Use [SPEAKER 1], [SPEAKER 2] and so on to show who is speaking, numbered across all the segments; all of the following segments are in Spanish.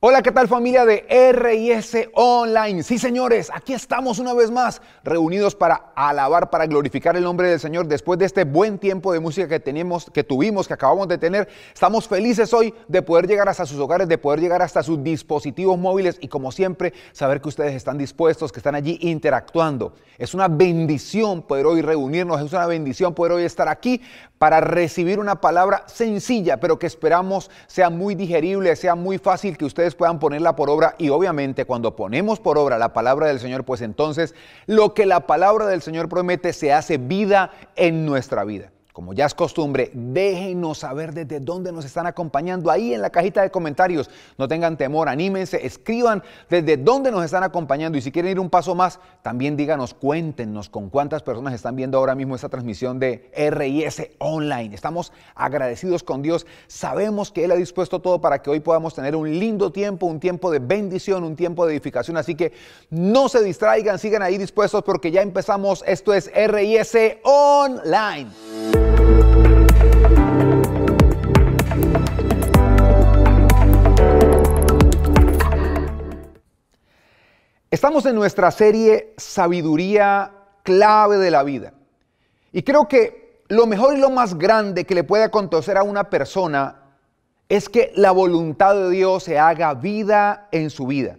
[SPEAKER 1] Hola, ¿qué tal familia de R&S Online? Sí, señores, aquí estamos una vez más, reunidos para alabar, para glorificar el nombre del Señor. Después de este buen tiempo de música que acabamos de tener, estamos felices hoy de poder llegar hasta sus hogares, de poder llegar hasta sus dispositivos móviles y, como siempre, saber que ustedes están dispuestos, que están allí interactuando. Es una bendición poder hoy reunirnos, es una bendición poder hoy estar aquí para recibir una palabra sencilla, pero que esperamos sea muy digerible, sea muy fácil, que ustedes puedan ponerla por obra. Y obviamente cuando ponemos por obra la palabra del Señor, pues entonces lo que la palabra del Señor promete se hace vida en nuestra vida. Como ya es costumbre, déjenos saber desde dónde nos están acompañando ahí en la cajita de comentarios. No tengan temor, anímense, escriban desde dónde nos están acompañando. Y si quieren ir un paso más, también díganos, cuéntenos con cuántas personas están viendo ahora mismo esta transmisión de R&S Online. Estamos agradecidos con Dios. Sabemos que Él ha dispuesto todo para que hoy podamos tener un lindo tiempo, un tiempo de bendición, un tiempo de edificación. Así que no se distraigan, sigan ahí dispuestos porque ya empezamos. Esto es R&S Online. Estamos en nuestra serie Sabiduría Clave de la Vida. Y creo que lo mejor y lo más grande que le puede acontecer a una persona es que la voluntad de Dios se haga vida en su vida.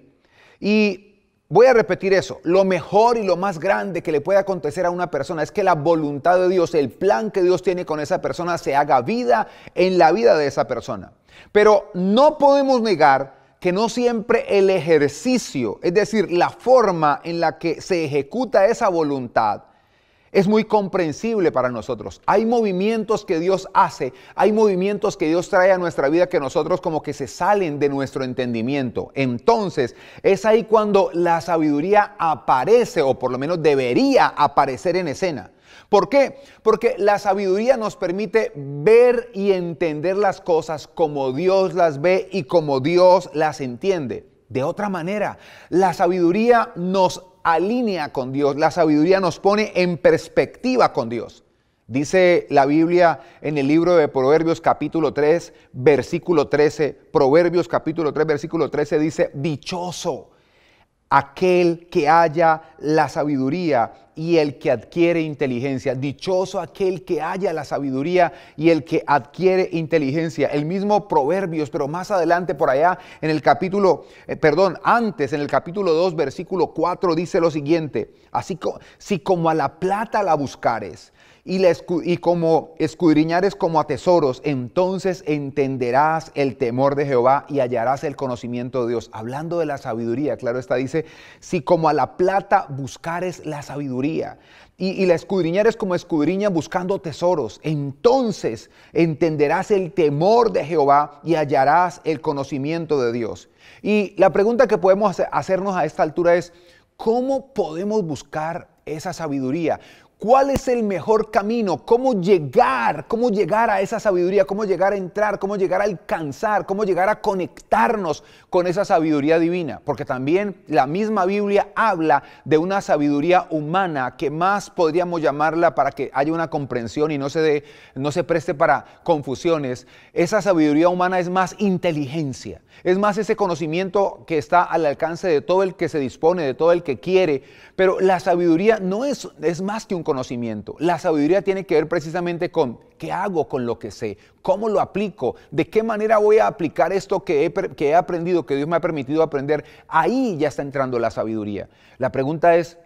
[SPEAKER 1] Y voy a repetir eso, lo mejor y lo más grande que le puede acontecer a una persona es que la voluntad de Dios, el plan que Dios tiene con esa persona, se haga vida en la vida de esa persona. Pero no podemos negar que no siempre el ejercicio, es decir, la forma en la que se ejecuta esa voluntad, es muy comprensible para nosotros. Hay movimientos que Dios hace, hay movimientos que Dios trae a nuestra vida que nosotros como que se salen de nuestro entendimiento. Entonces, es ahí cuando la sabiduría aparece, o por lo menos debería aparecer en escena. ¿Por qué? Porque la sabiduría nos permite ver y entender las cosas como Dios las ve y como Dios las entiende. De otra manera, la sabiduría nos alinea con Dios, la sabiduría nos pone en perspectiva con Dios. Dice la Biblia en el libro de Proverbios capítulo 3, versículo 13, Proverbios capítulo 3, versículo 13 dice: dichoso aquel que halla la sabiduría y el que adquiere inteligencia. Dichoso aquel que halla la sabiduría y el que adquiere inteligencia. El mismo Proverbios, pero más adelante por allá en el capítulo, antes en el capítulo 2, versículo 4 dice lo siguiente: si como a la plata la buscares y como escudriñares como a tesoros, entonces entenderás el temor de Jehová y hallarás el conocimiento de Dios. Hablando de la sabiduría, claro está, dice: si como a la plata buscares la sabiduría y la escudriñares como escudriñan buscando tesoros, entonces entenderás el temor de Jehová y hallarás el conocimiento de Dios. Y la pregunta que podemos hacernos a esta altura es: ¿cómo podemos buscar esa sabiduría? ¿Cuál es el mejor camino? ¿Cómo llegar a esa sabiduría? ¿Cómo llegar a entrar? ¿Cómo llegar a alcanzar? ¿Cómo llegar a conectarnos con esa sabiduría divina? Porque también la misma Biblia habla de una sabiduría humana que más podríamos llamarla, para que haya una comprensión y no se preste para confusiones. Esa sabiduría humana es más inteligencia, es más ese conocimiento que está al alcance de todo el que se dispone, de todo el que quiere. Pero la sabiduría no es más que un conocimiento. La sabiduría tiene que ver precisamente con qué hago con lo que sé, cómo lo aplico, de qué manera voy a aplicar esto que he aprendido, que Dios me ha permitido aprender. Ahí ya está entrando la sabiduría. La pregunta es: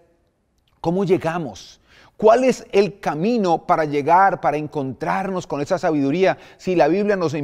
[SPEAKER 1] ¿cómo llegamos? ¿Cuál es el camino para llegar, para encontrarnos con esa sabiduría? Si la Biblia nos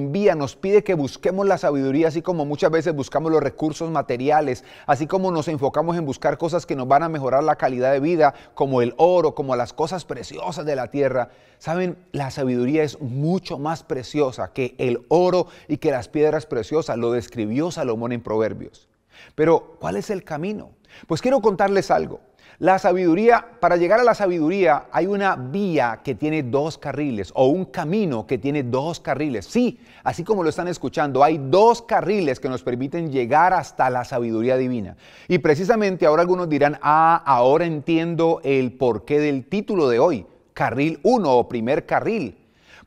[SPEAKER 1] pide que busquemos la sabiduría, así como muchas veces buscamos los recursos materiales, así como nos enfocamos en buscar cosas que nos van a mejorar la calidad de vida, como el oro, como las cosas preciosas de la tierra. ¿Saben? La sabiduría es mucho más preciosa que el oro y que las piedras preciosas. Lo describió Salomón en Proverbios. Pero, ¿cuál es el camino? Pues quiero contarles algo. La sabiduría, para llegar a la sabiduría hay una vía que tiene dos carriles, o un camino que tiene dos carriles. Sí, así como lo están escuchando, hay dos carriles que nos permiten llegar hasta la sabiduría divina. Y precisamente ahora algunos dirán: ahora entiendo el porqué del título de hoy, carril 1 o primer carril.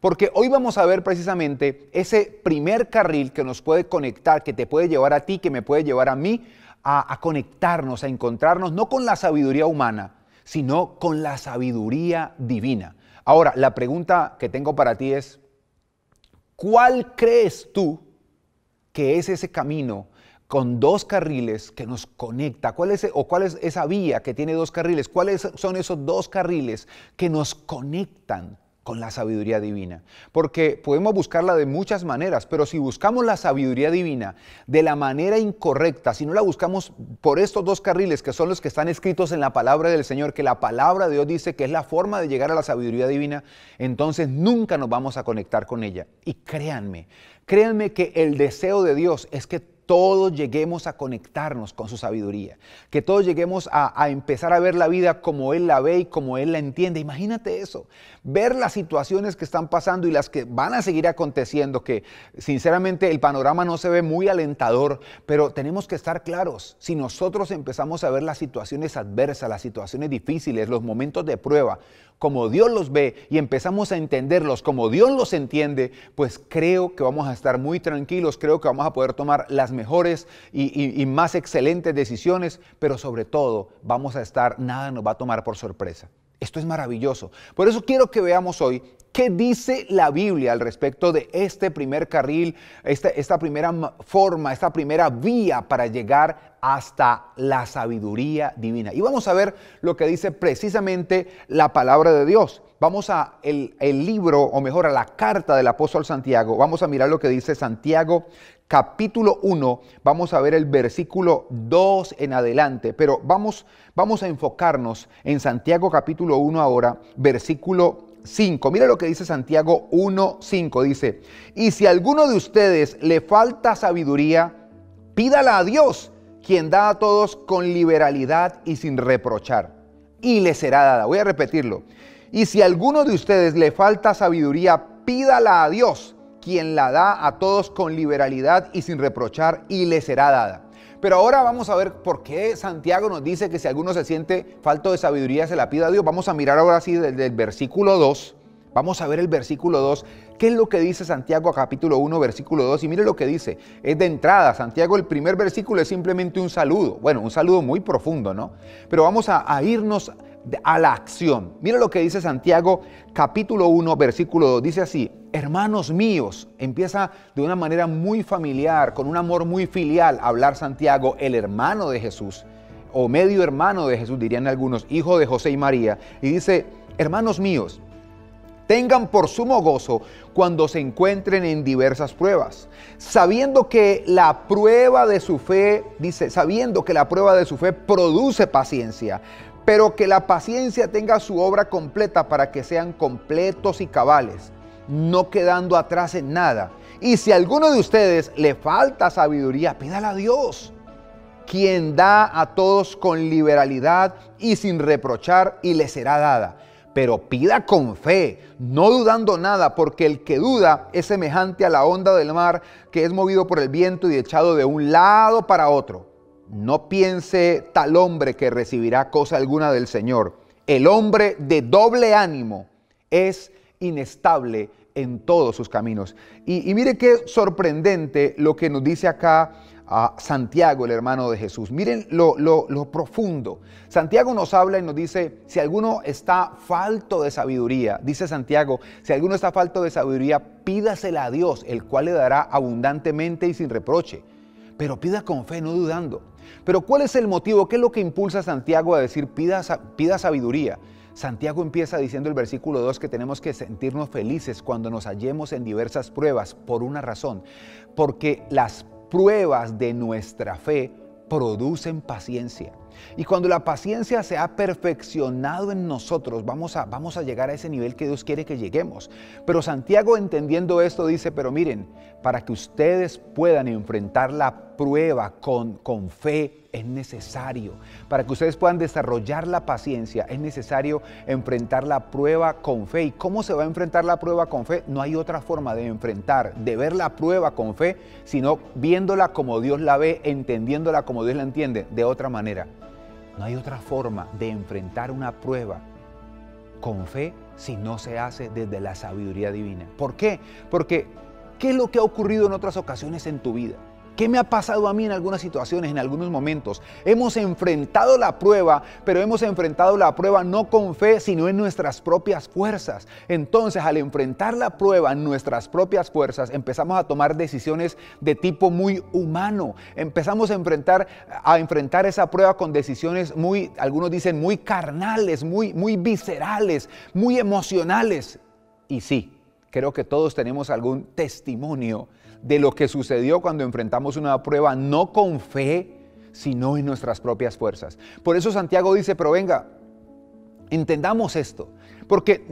[SPEAKER 1] Porque hoy vamos a ver precisamente ese primer carril que nos puede conectar, que te puede llevar a ti, que me puede llevar a mí, a conectarnos, a encontrarnos, no con la sabiduría humana, sino con la sabiduría divina. Ahora, la pregunta que tengo para ti es, ¿cuál crees tú que es ese camino con dos carriles que nos conecta? ¿Cuál es esa vía que tiene dos carriles? ¿Cuáles son esos dos carriles que nos conectan con la sabiduría divina? Porque podemos buscarla de muchas maneras, pero si buscamos la sabiduría divina de la manera incorrecta, si no la buscamos por estos dos carriles que son los que están escritos en la palabra del Señor, que la palabra de Dios dice que es la forma de llegar a la sabiduría divina, entonces nunca nos vamos a conectar con ella. Y créanme que el deseo de Dios es que todos lleguemos a conectarnos con su sabiduría, que todos lleguemos a empezar a ver la vida como Él la ve y como Él la entiende. Imagínate eso, ver las situaciones que están pasando y las que van a seguir aconteciendo, que sinceramente el panorama no se ve muy alentador, pero tenemos que estar claros, si nosotros empezamos a ver las situaciones adversas, las situaciones difíciles, los momentos de prueba, como Dios los ve y empezamos a entenderlos como Dios los entiende, pues creo que vamos a estar muy tranquilos, creo que vamos a poder tomar las mejores y más excelentes decisiones, pero sobre todo nada nos va a tomar por sorpresa. Esto es maravilloso. Por eso quiero que veamos hoy qué dice la Biblia al respecto de este primer carril, esta primera forma, esta primera vía para llegar hasta la sabiduría divina. Y vamos a ver lo que dice precisamente la palabra de Dios. Vamos a el libro, o mejor a la carta del apóstol Santiago. Vamos a mirar lo que dice Santiago capítulo 1. Vamos a ver el versículo 2 en adelante. Pero vamos a enfocarnos en Santiago capítulo 1 ahora, versículo 5. Mira lo que dice Santiago 1:5. Dice, y si a alguno de ustedes le falta sabiduría, pídala a Dios, quien da a todos con liberalidad y sin reprochar, y le será dada. Voy a repetirlo. Y si a alguno de ustedes le falta sabiduría, pídala a Dios, quien la da a todos con liberalidad y sin reprochar, y le será dada. Pero ahora vamos a ver por qué Santiago nos dice que si alguno se siente falto de sabiduría, se la pida a Dios. Vamos a mirar ahora sí desde el versículo 2. Vamos a ver el versículo 2. ¿Qué es lo que dice Santiago capítulo 1, versículo 2? Y mire lo que dice. Es de entrada. Santiago, el primer versículo es simplemente un saludo. Bueno, un saludo muy profundo, ¿no? Pero vamos a irnos a la acción. Mira lo que dice Santiago capítulo 1, versículo 2. Dice así, hermanos míos, empieza de una manera muy familiar, con un amor muy filial, a hablar Santiago, el hermano de Jesús, o medio hermano de Jesús, dirían algunos, hijo de José y María. Y dice, hermanos míos, tengan por sumo gozo cuando se encuentren en diversas pruebas, sabiendo que la prueba de su fe, dice, sabiendo que la prueba de su fe produce paciencia, pero que la paciencia tenga su obra completa para que sean completos y cabales, no quedando atrás en nada. Y si a alguno de ustedes le falta sabiduría, pídala a Dios, quien da a todos con liberalidad y sin reprochar, y le será dada. Pero pida con fe, no dudando nada, porque el que duda es semejante a la onda del mar, que es movido por el viento y echado de un lado para otro. No piense tal hombre que recibirá cosa alguna del Señor. El hombre de doble ánimo es inestable en todos sus caminos. Y mire qué sorprendente lo que nos dice acá a Santiago, el hermano de Jesús. Miren lo profundo. Santiago nos habla y nos dice, si alguno está falto de sabiduría, dice Santiago, si alguno está falto de sabiduría, pídasela a Dios, el cual le dará abundantemente y sin reproche. Pero pida con fe, no dudando. Pero ¿cuál es el motivo? ¿Qué es lo que impulsa a Santiago a decir pida sabiduría? Santiago empieza diciendo el versículo 2 que tenemos que sentirnos felices cuando nos hallemos en diversas pruebas por una razón. Porque las pruebas de nuestra fe producen paciencia. Y cuando la paciencia se ha perfeccionado en nosotros, vamos a llegar a ese nivel que Dios quiere que lleguemos. Pero Santiago, entendiendo esto, dice, pero miren, para que ustedes puedan enfrentar la prueba con fe, es necesario. Para que ustedes puedan desarrollar la paciencia, es necesario enfrentar la prueba con fe. ¿Y cómo se va a enfrentar la prueba con fe? No hay otra forma de ver la prueba con fe, sino viéndola como Dios la ve, entendiéndola como Dios la entiende, de otra manera. No hay otra forma de enfrentar una prueba con fe si no se hace desde la sabiduría divina. ¿Por qué? Porque ¿qué es lo que ha ocurrido en otras ocasiones en tu vida? ¿Qué me ha pasado a mí en algunas situaciones, en algunos momentos? Hemos enfrentado la prueba, pero hemos enfrentado la prueba no con fe, sino en nuestras propias fuerzas. Entonces, al enfrentar la prueba en nuestras propias fuerzas, empezamos a tomar decisiones de tipo muy humano. Empezamos a enfrentar esa prueba con decisiones algunos dicen muy carnales, muy viscerales, muy emocionales. Y sí, creo que todos tenemos algún testimonio de lo que sucedió cuando enfrentamos una prueba no con fe, sino en nuestras propias fuerzas. Por eso Santiago dice, pero venga, entendamos esto, porque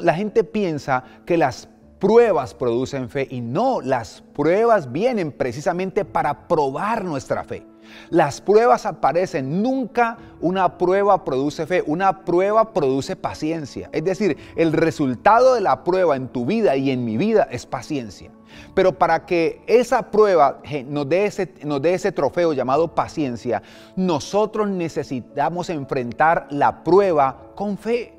[SPEAKER 1] la gente piensa que las pruebas producen fe y no, las pruebas vienen precisamente para probar nuestra fe. Las pruebas aparecen, nunca una prueba produce fe, una prueba produce paciencia. Es decir, el resultado de la prueba en tu vida y en mi vida es paciencia. Pero para que esa prueba nos dé ese trofeo llamado paciencia, nosotros necesitamos enfrentar la prueba con fe.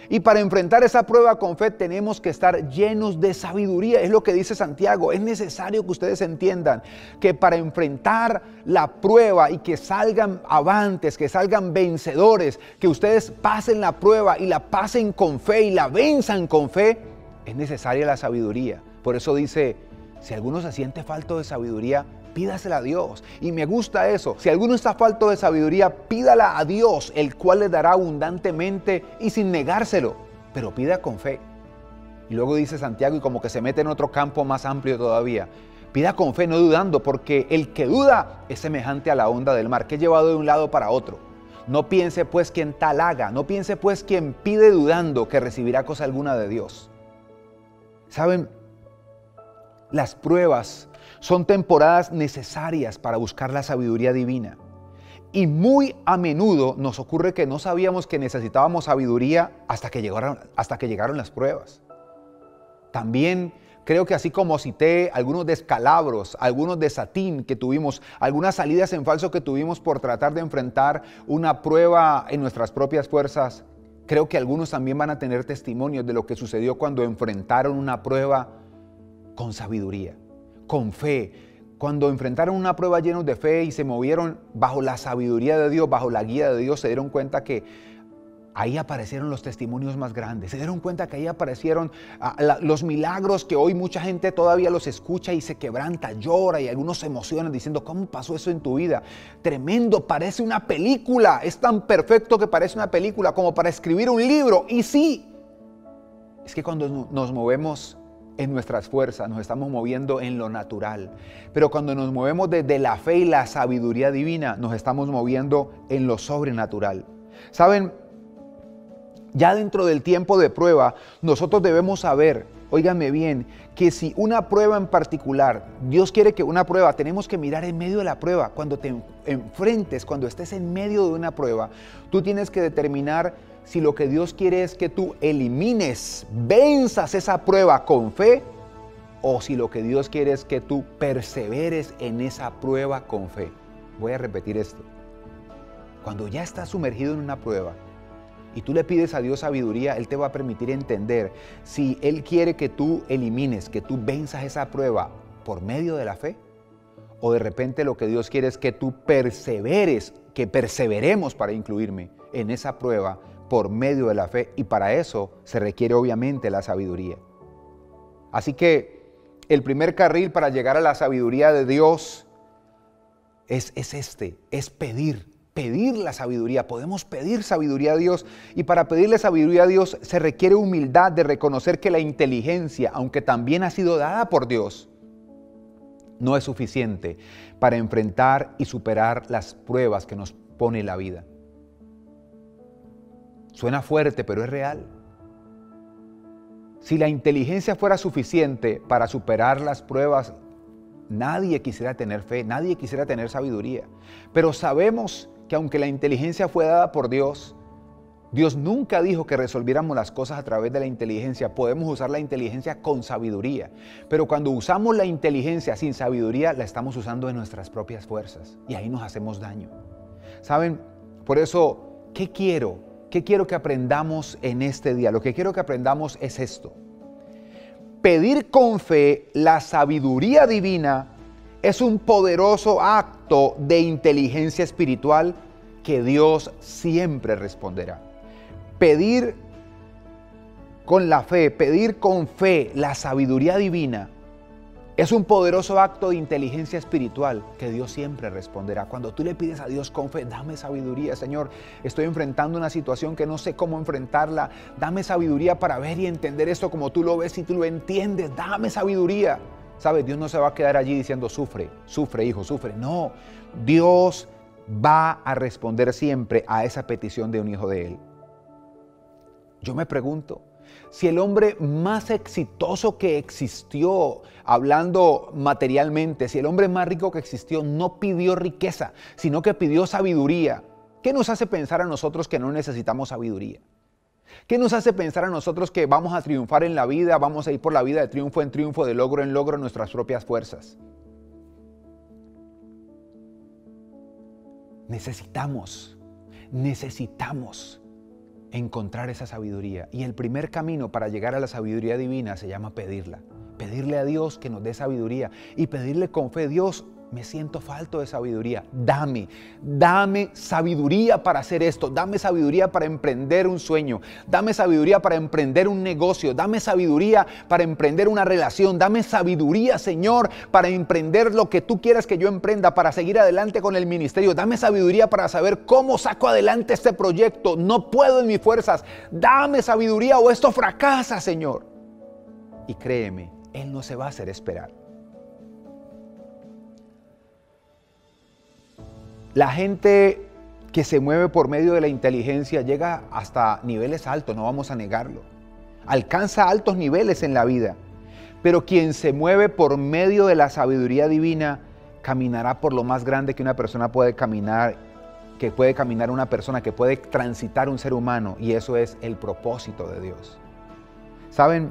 [SPEAKER 1] Y para enfrentar esa prueba con fe tenemos que estar llenos de sabiduría. Es lo que dice Santiago. Es necesario que ustedes entiendan que para enfrentar la prueba y que salgan avantes, que salgan vencedores, que ustedes pasen la prueba y la pasen con fe y la venzan con fe, es necesaria la sabiduría. Por eso dice, si alguno se siente falto de sabiduría, pídasela a Dios. Y me gusta eso. Si alguno está falto de sabiduría, pídala a Dios, el cual le dará abundantemente y sin negárselo. Pero pida con fe. Y luego dice Santiago, y como que se mete en otro campo más amplio todavía. Pida con fe, no dudando, porque el que duda es semejante a la onda del mar, que es llevado de un lado para otro. No piense pues quien tal haga, no piense pues quien pide dudando que recibirá cosa alguna de Dios. ¿Saben? Las pruebas son temporadas necesarias para buscar la sabiduría divina. Y muy a menudo nos ocurre que no sabíamos que necesitábamos sabiduría hasta que llegaron las pruebas. También creo que así como cité algunos descalabros, algunos desatín que tuvimos, algunas salidas en falso que tuvimos por tratar de enfrentar una prueba en nuestras propias fuerzas, creo que algunos también van a tener testimonios de lo que sucedió cuando enfrentaron una prueba con sabiduría, con fe. Cuando enfrentaron una prueba llenos de fe y se movieron bajo la sabiduría de Dios, bajo la guía de Dios, se dieron cuenta que ahí aparecieron los testimonios más grandes. Se dieron cuenta que ahí aparecieron los milagros que hoy mucha gente todavía los escucha y se quebranta, llora y algunos se emocionan diciendo, ¿cómo pasó eso en tu vida? Tremendo, parece una película. Es tan perfecto que parece una película como para escribir un libro. Y sí, es que cuando nos movemos en nuestras fuerzas, nos estamos moviendo en lo natural. Pero cuando nos movemos desde la fe y la sabiduría divina, nos estamos moviendo en lo sobrenatural. ¿Saben? Ya dentro del tiempo de prueba, nosotros debemos saber, óiganme bien, que si una prueba en particular, Dios quiere que una prueba, tenemos que mirar en medio de la prueba. Cuando te enfrentes, cuando estés en medio de una prueba, tú tienes que determinar si lo que Dios quiere es que tú elimines, venzas esa prueba con fe, o si lo que Dios quiere es que tú perseveres en esa prueba con fe. Voy a repetir esto. Cuando ya estás sumergido en una prueba y tú le pides a Dios sabiduría, Él te va a permitir entender si Él quiere que tú elimines, que tú venzas esa prueba por medio de la fe, o de repente lo que Dios quiere es que tú perseveres, que perseveremos, para incluirme, en esa prueba por medio de la fe, y para eso se requiere obviamente la sabiduría. Así que el primer carril para llegar a la sabiduría de Dios es pedir la sabiduría. Podemos pedir sabiduría a Dios, y para pedirle sabiduría a Dios se requiere humildad de reconocer que la inteligencia, aunque también ha sido dada por Dios, no es suficiente para enfrentar y superar las pruebas que nos pone la vida. Suena fuerte, pero es real. Si la inteligencia fuera suficiente para superar las pruebas, nadie quisiera tener fe, nadie quisiera tener sabiduría. Pero sabemos que aunque la inteligencia fue dada por Dios, Dios nunca dijo que resolviéramos las cosas a través de la inteligencia. Podemos usar la inteligencia con sabiduría, pero cuando usamos la inteligencia sin sabiduría, la estamos usando en nuestras propias fuerzas y ahí nos hacemos daño. ¿Saben? Por eso, ¿qué quiero? ¿qué quiero que aprendamos en este día? Lo que quiero que aprendamos es esto. Pedir con fe la sabiduría divina es un poderoso acto de inteligencia espiritual que Dios siempre responderá. Pedir con la fe, pedir con fe la sabiduría divina es un poderoso acto de inteligencia espiritual que Dios siempre responderá. Cuando tú le pides a Dios con fe, dame sabiduría, Señor, estoy enfrentando una situación que no sé cómo enfrentarla. Dame sabiduría para ver y entender esto como tú lo ves y tú lo entiendes. Dame sabiduría. ¿Sabes? Dios no se va a quedar allí diciendo, sufre, sufre, hijo, sufre. No, Dios va a responder siempre a esa petición de un hijo de Él. Yo me pregunto, si el hombre más exitoso que existió, hablando materialmente, si el hombre más rico que existió no pidió riqueza, sino que pidió sabiduría, ¿qué nos hace pensar a nosotros que no necesitamos sabiduría? ¿Qué nos hace pensar a nosotros que vamos a triunfar en la vida, vamos a ir por la vida de triunfo en triunfo, de logro en logro, en nuestras propias fuerzas? Necesitamos encontrar esa sabiduría. Y el primer camino para llegar a la sabiduría divina se llama pedirla. Pedirle a Dios que nos dé sabiduría y pedirle con fe, Dios, me siento falto de sabiduría. Dame sabiduría para hacer esto. Dame sabiduría para emprender un sueño. Dame sabiduría para emprender un negocio. Dame sabiduría para emprender una relación. Dame sabiduría, Señor, para emprender lo que tú quieras que yo emprenda, para seguir adelante con el ministerio. Dame sabiduría para saber cómo saco adelante este proyecto. No puedo en mis fuerzas. Dame sabiduría o esto fracasa, Señor. Y créeme, Él no se va a hacer esperar. La gente que se mueve por medio de la inteligencia llega hasta niveles altos, no vamos a negarlo. Alcanza altos niveles en la vida. Pero quien se mueve por medio de la sabiduría divina caminará por lo más grande que una persona puede caminar, que puede caminar una persona, que puede transitar un ser humano, y eso es el propósito de Dios. ¿Saben?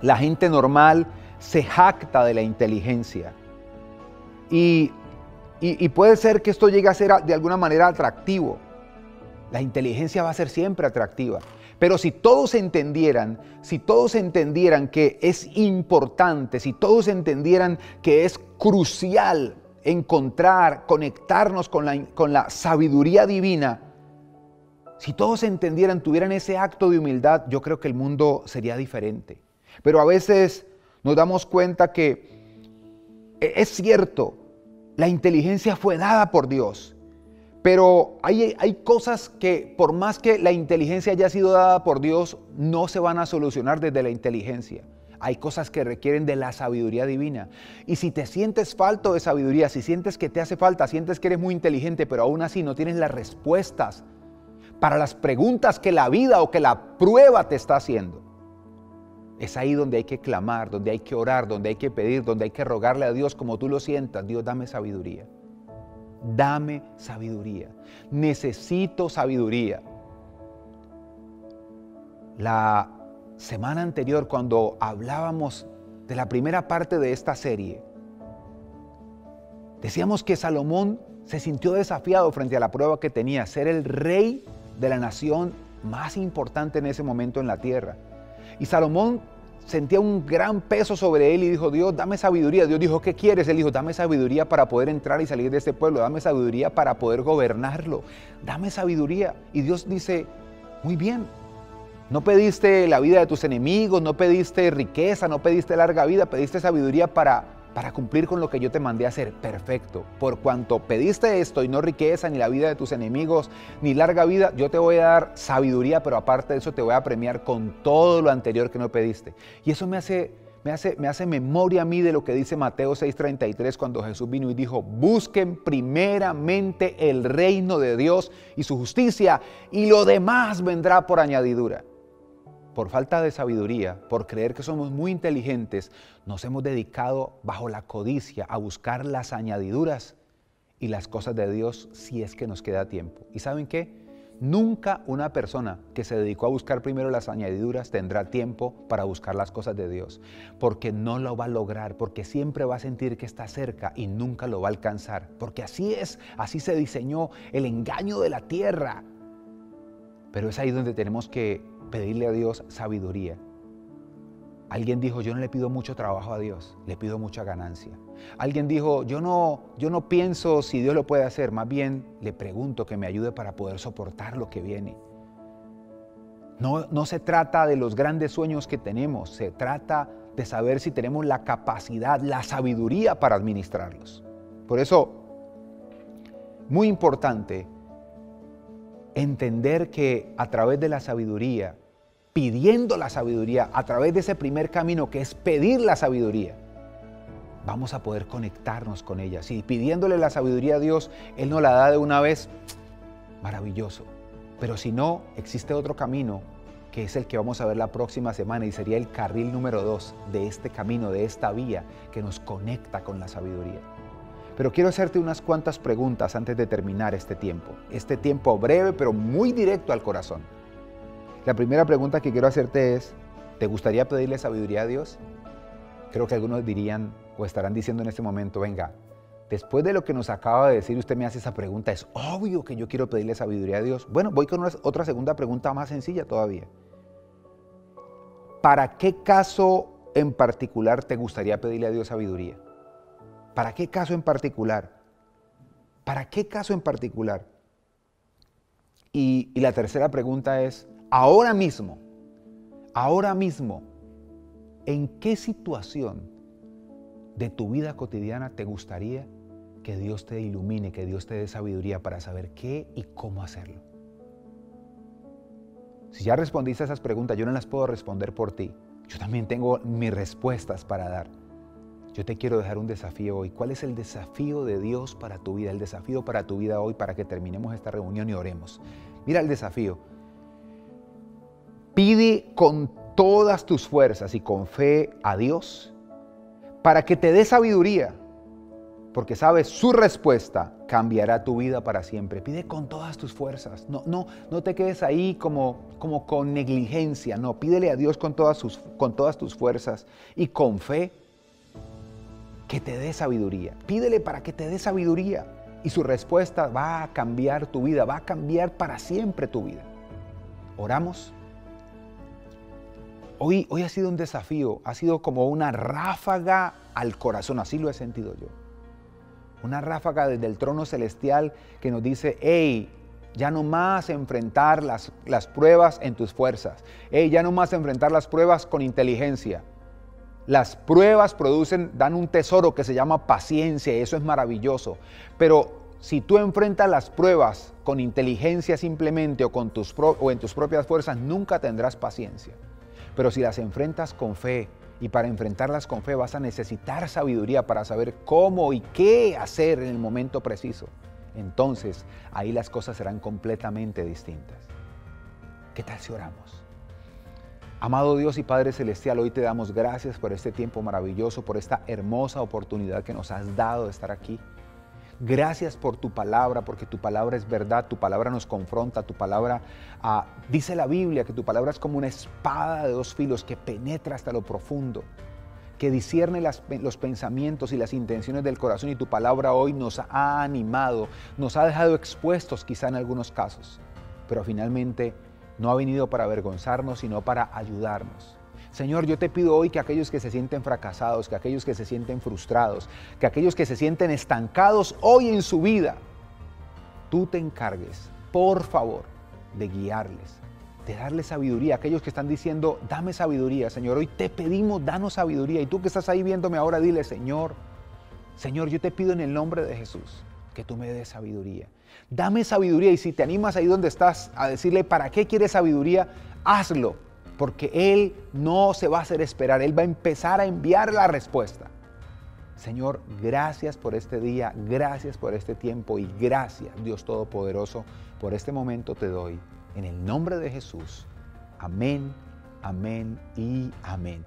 [SPEAKER 1] La gente normal se jacta de la inteligencia y puede ser que esto llegue a ser de alguna manera atractivo. La inteligencia va a ser siempre atractiva. Pero si todos entendieran que es importante, si todos entendieran que es crucial conectarnos con la sabiduría divina, si todos entendieran, tuvieran ese acto de humildad, yo creo que el mundo sería diferente. Pero a veces nos damos cuenta que es cierto, la inteligencia fue dada por Dios, pero hay cosas que por más que la inteligencia haya sido dada por Dios, no se van a solucionar desde la inteligencia. Hay cosas que requieren de la sabiduría divina. Y si te sientes falto de sabiduría, si sientes que te hace falta, sientes que eres muy inteligente, pero aún así no tienes las respuestas para las preguntas que la vida o que la prueba te está haciendo, es ahí donde hay que clamar, donde hay que orar, donde hay que pedir, donde hay que rogarle a Dios como tú lo sientas. Dios, dame sabiduría. Dame sabiduría. Necesito sabiduría. La semana anterior, cuando hablábamos de la primera parte de esta serie, decíamos que Salomón se sintió desafiado frente a la prueba que tenía, ser el rey de la nación más importante en ese momento en la tierra. Y Salomón sentía un gran peso sobre él y dijo, Dios, dame sabiduría. Dios dijo, ¿qué quieres? Él dijo, dame sabiduría para poder entrar y salir de este pueblo. Dame sabiduría para poder gobernarlo. Dame sabiduría. Y Dios dice, muy bien. No pediste la vida de tus enemigos, no pediste riqueza, no pediste larga vida, pediste sabiduría para cumplir con lo que yo te mandé a hacer. Perfecto. Por cuanto pediste esto y no riqueza, ni la vida de tus enemigos, ni larga vida, yo te voy a dar sabiduría, pero aparte de eso te voy a premiar con todo lo anterior que no pediste. Y eso me hace memoria a mí de lo que dice Mateo 6:33 cuando Jesús vino y dijo, busquen primeramente el reino de Dios y su justicia, y lo demás vendrá por añadidura. Por falta de sabiduría, por creer que somos muy inteligentes, nos hemos dedicado bajo la codicia a buscar las añadiduras y las cosas de Dios si es que nos queda tiempo. ¿Y saben qué? Nunca una persona que se dedicó a buscar primero las añadiduras tendrá tiempo para buscar las cosas de Dios, porque no lo va a lograr, porque siempre va a sentir que está cerca y nunca lo va a alcanzar, porque así es, así se diseñó el engaño de la tierra. Pero es ahí donde tenemos que pedirle a Dios sabiduría. Alguien dijo, yo no le pido mucho trabajo a Dios, le pido mucha ganancia. Alguien dijo, yo no pienso si Dios lo puede hacer, más bien le pregunto que me ayude para poder soportar lo que viene. No se trata de los grandes sueños que tenemos, se trata de saber si tenemos la capacidad, la sabiduría para administrarlos. Por eso, muy importante entender que a través de la sabiduría, pidiendo la sabiduría, a través de ese primer camino que es pedir la sabiduría, vamos a poder conectarnos con ella. Si pidiéndole la sabiduría a Dios, Él nos la da de una vez, maravilloso. Pero si no, existe otro camino que es el que vamos a ver la próxima semana y sería el carril número 2 de este camino, de esta vía que nos conecta con la sabiduría. Pero quiero hacerte unas cuantas preguntas antes de terminar este tiempo breve pero muy directo al corazón. La primera pregunta que quiero hacerte es, ¿te gustaría pedirle sabiduría a Dios? Creo que algunos dirían o estarán diciendo en este momento, venga, después de lo que nos acaba de decir, usted me hace esa pregunta, es obvio que yo quiero pedirle sabiduría a Dios. Bueno, voy con otra segunda pregunta más sencilla todavía. ¿Para qué caso en particular te gustaría pedirle a Dios sabiduría? ¿Para qué caso en particular? ¿Para qué caso en particular? Y la tercera pregunta es, ahora mismo, ¿en qué situación de tu vida cotidiana te gustaría que Dios te ilumine, que Dios te dé sabiduría para saber qué y cómo hacerlo? Si ya respondiste a esas preguntas, yo no las puedo responder por ti. Yo también tengo mis respuestas para dar. Yo te quiero dejar un desafío hoy. ¿Cuál es el desafío de Dios para tu vida? El desafío para tu vida hoy para que terminemos esta reunión y oremos. Mira el desafío. Pide con todas tus fuerzas y con fe a Dios para que te dé sabiduría, porque sabes, su respuesta cambiará tu vida para siempre. Pide con todas tus fuerzas. No te quedes ahí como con negligencia. No, pídele a Dios con todas tus fuerzas y con fe que te dé sabiduría. Pídele para que te dé sabiduría y su respuesta va a cambiar tu vida, va a cambiar para siempre tu vida. Oramos. Hoy ha sido un desafío, ha sido como una ráfaga al corazón, así lo he sentido yo. Una ráfaga desde el trono celestial que nos dice, hey, ya no más enfrentar las pruebas en tus fuerzas. Hey, ya no más enfrentar las pruebas con inteligencia. Las pruebas dan un tesoro que se llama paciencia y eso es maravilloso. Pero si tú enfrentas las pruebas con inteligencia simplemente o en tus propias fuerzas, nunca tendrás paciencia. Pero si las enfrentas con fe, y para enfrentarlas con fe vas a necesitar sabiduría para saber cómo y qué hacer en el momento preciso, entonces ahí las cosas serán completamente distintas. ¿Qué tal si oramos? Amado Dios y Padre Celestial, hoy te damos gracias por este tiempo maravilloso, por esta hermosa oportunidad que nos has dado de estar aquí. Gracias por tu palabra, porque tu palabra es verdad, tu palabra nos confronta, tu palabra, dice la Biblia que tu palabra es como una espada de dos filos que penetra hasta lo profundo, que discierne los pensamientos y las intenciones del corazón, y tu palabra hoy nos ha animado, nos ha dejado expuestos quizá en algunos casos, pero finalmente no ha venido para avergonzarnos, sino para ayudarnos. Señor, yo te pido hoy que aquellos que se sienten fracasados, que aquellos que se sienten frustrados, que aquellos que se sienten estancados hoy en su vida, tú te encargues, por favor, de guiarles, de darles sabiduría. Aquellos que están diciendo, dame sabiduría, Señor, hoy te pedimos, danos sabiduría. Y tú que estás ahí viéndome ahora, dile, Señor, yo te pido en el nombre de Jesús que tú me des sabiduría. Dame sabiduría, y si te animas ahí donde estás a decirle, ¿para qué quieres sabiduría? Hazlo. Porque Él no se va a hacer esperar, Él va a empezar a enviar la respuesta. Señor, gracias por este día, gracias por este tiempo y gracias, Dios Todopoderoso, por este momento te doy. En el nombre de Jesús. Amén, amén y amén.